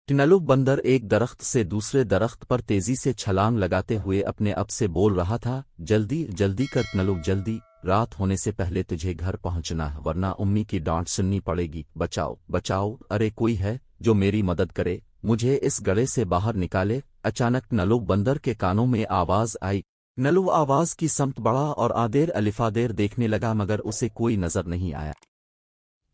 टिनलुक बंदर एक दरख्त से दूसरे दरख्त पर तेजी से छलांग लगाते हुए अपने अब से बोल रहा था, जल्दी जल्दी कर टिनलुक, जल्दी, रात होने से पहले तुझे घर पहुंचना है, वरना उम्मी की डांट सुननी पड़ेगी। बचाओ बचाओ, अरे कोई है जो मेरी मदद करे, मुझे इस गड़े से बाहर निकाले। अचानक टिनलुक बंदर के कानों में आवाज आई। टिनलुक आवाज की समत बढ़ा और आदेर अलिफादेर देखने लगा, मगर उसे कोई नजर नहीं आया।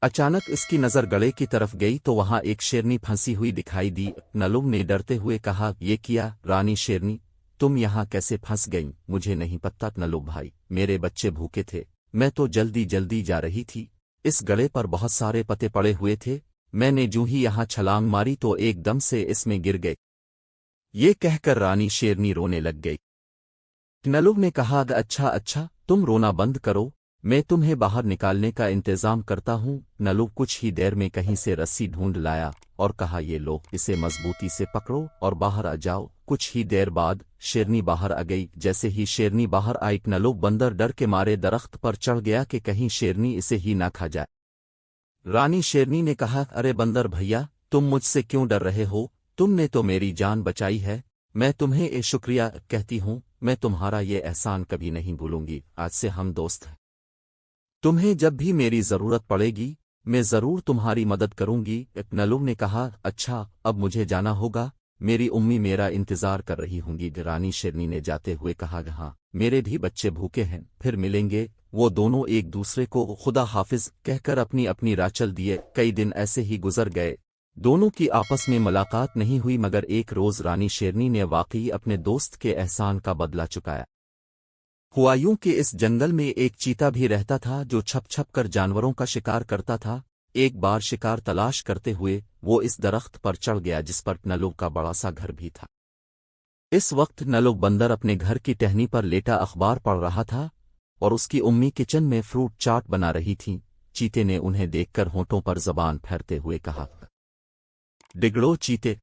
अचानक इसकी नजर गड़े की तरफ गई तो वहां एक शेरनी फंसी हुई दिखाई दी। नलुग ने डरते हुए कहा, ये किया रानी शेरनी, तुम यहाँ कैसे फंस गईं? मुझे नहीं पता नलुग भाई, मेरे बच्चे भूखे थे, मैं तो जल्दी जल्दी जा रही थी, इस गड़े पर बहुत सारे पत्ते पड़े हुए थे, मैंने जूं ही यहाँ छलांग मारी तो एकदम से इसमें गिर गए। ये कहकर रानी शेरनी रोने लग गई। नलुग ने कहा, अच्छा अच्छा, तुम रोना बंद करो, मैं तुम्हें बाहर निकालने का इंतजाम करता हूँ। नलुग कुछ ही देर में कहीं से रस्सी ढूंढ लाया और कहा, ये लो, इसे मजबूती से पकड़ो और बाहर आ जाओ। कुछ ही देर बाद शेरनी बाहर आ गई। जैसे ही शेरनी बाहर आई, नलुग बंदर डर के मारे दरख्त पर चढ़ गया कि कहीं शेरनी इसे ही ना खा जाए। रानी शेरनी ने कहा, अरे बंदर भैया, तुम मुझसे क्यों डर रहे हो? तुमने तो मेरी जान बचाई है, मैं तुम्हें ये शुक्रिया कहती हूँ, मैं तुम्हारा ये एहसान कभी नहीं भूलूंगी। आज से हम दोस्त हैं, तुम्हें जब भी मेरी जरूरत पड़ेगी मैं जरूर तुम्हारी मदद करूंगी। नलुग ने कहा, अच्छा अब मुझे जाना होगा, मेरी उम्मी मेरा इंतजार कर रही होंगी। रानी शेरनी ने जाते हुए कहा, हाँ, मेरे भी बच्चे भूखे हैं, फिर मिलेंगे। वो दोनों एक दूसरे को खुदा हाफिज कहकर अपनी अपनी राह चल दिए। कई दिन ऐसे ही गुजर गए, दोनों की आपस में मुलाकात नहीं हुई, मगर एक रोज रानी शेरनी ने वाकई अपने दोस्त के एहसान का बदला चुकाया। हुआ यूं कि इस जंगल में एक चीता भी रहता था जो छप छप कर जानवरों का शिकार करता था। एक बार शिकार तलाश करते हुए वो इस दरख्त पर चढ़ गया जिस पर नलुग का बड़ा सा घर भी था। इस वक्त नलुग बंदर अपने घर की टहनी पर लेटा अखबार पढ़ रहा था और उसकी उम्मी किचन में फ्रूट चाट बना रही थी। चीते ने उन्हें देखकर होंठों पर जबान फेरते हुए कहा, डिगड़ो चीते,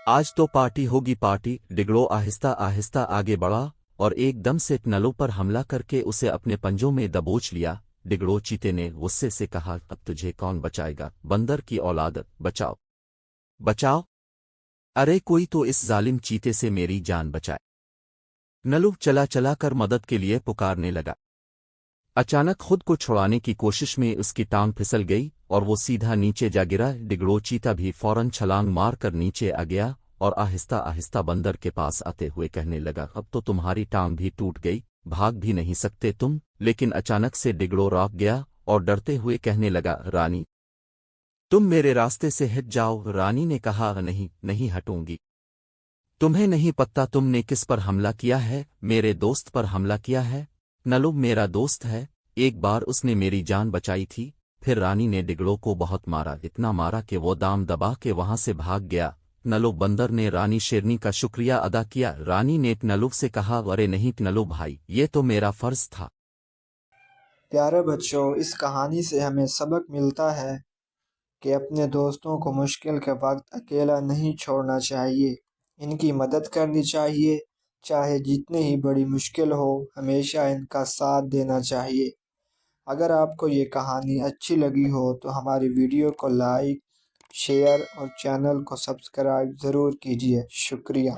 आज तो पार्टी होगी पार्टी। डिगड़ो आहिस्ता आहिस्ता आगे बढ़ा और एकदम से नलुग पर हमला करके उसे अपने पंजों में दबोच लिया। डिगड़ो चीते ने गुस्से से कहा, अब तुझे कौन बचाएगा, बंदर की औलाद, बचाओ बचाओ, अरे कोई तो इस जालिम चीते से मेरी जान बचाए। नलुग चला चला कर मदद के लिए पुकारने लगा। अचानक खुद को छुड़ाने की कोशिश में उसकी टांग फिसल गई और वो सीधा नीचे जा गिरा। डिगड़ो चीता भी फौरन छलांग मार कर नीचे आ गया और आहिस्ता आहिस्ता बंदर के पास आते हुए कहने लगा, अब तो तुम्हारी टांग भी टूट गई, भाग भी नहीं सकते तुम। लेकिन अचानक से डिगड़ो रुक गया और डरते हुए कहने लगा, रानी, तुम मेरे रास्ते से हट जाओ। रानी ने कहा, नहीं नहीं हटूंगी, तुम्हें नहीं पता तुमने किस पर हमला किया है, मेरे दोस्त पर हमला किया है। नलुग मेरा दोस्त है, एक बार उसने मेरी जान बचाई थी। फिर रानी ने डिगड़ो को बहुत मारा, इतना मारा कि वो दाम दबा के वहां से भाग गया। नलुग बंदर ने रानी शेरनी का शुक्रिया अदा किया। रानी ने नलुग से कहा, अरे नहीं नलुग भाई, ये तो मेरा फर्ज था। प्यारे बच्चों, इस कहानी से हमें सबक मिलता है कि अपने दोस्तों को मुश्किल के वक्त अकेला नहीं छोड़ना चाहिए, इनकी मदद करनी चाहिए। चाहे जितनी ही बड़ी मुश्किल हो, हमेशा इनका साथ देना चाहिए। अगर आपको ये कहानी अच्छी लगी हो तो हमारी वीडियो को लाइक, शेयर और चैनल को सब्सक्राइब ज़रूर कीजिए। शुक्रिया।